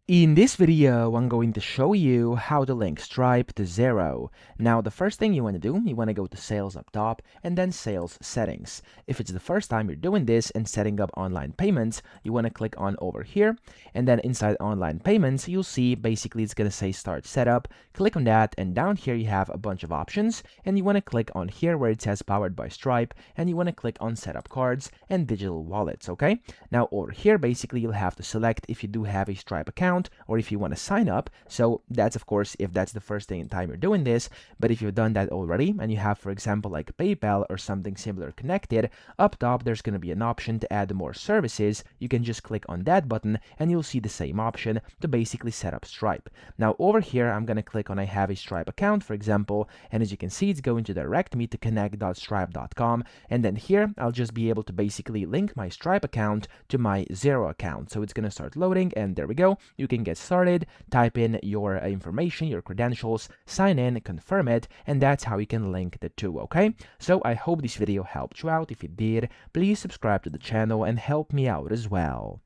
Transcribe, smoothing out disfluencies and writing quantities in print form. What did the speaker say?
In this video, I'm going to show you how to link Stripe to Xero. Now, the first thing you want to do, you want to go to Sales up top and then Sales Settings. If it's the first time you're doing this and setting up online payments, you want to click on over here, and then inside online payments, you'll see basically it's going to say Start Setup. Click on that, and down here you have a bunch of options, and you want to click on here where it says Powered by Stripe, and you want to click on Setup Cards and Digital Wallets, okay? Now, over here, basically you'll have to select if you do have a Stripe account or if you want to sign up. So that's of course if that's the first time you're doing this. But if you've done that already and you have, for example, like PayPal or something similar connected, up top there's going to be an option to add more services. You can just click on that button and you'll see the same option to basically set up Stripe. Now over here I'm going to click on I have a Stripe account, for example, and as you can see it's going to direct me to connect.stripe.com, and then here I'll just be able to basically link my Stripe account to my Xero account. So it's going to start loading, and there we go. You can get started, type in your information, your credentials, sign in, confirm it, and that's how you can link the two, okay? So I hope this video helped you out. If it did, please subscribe to the channel and help me out as well.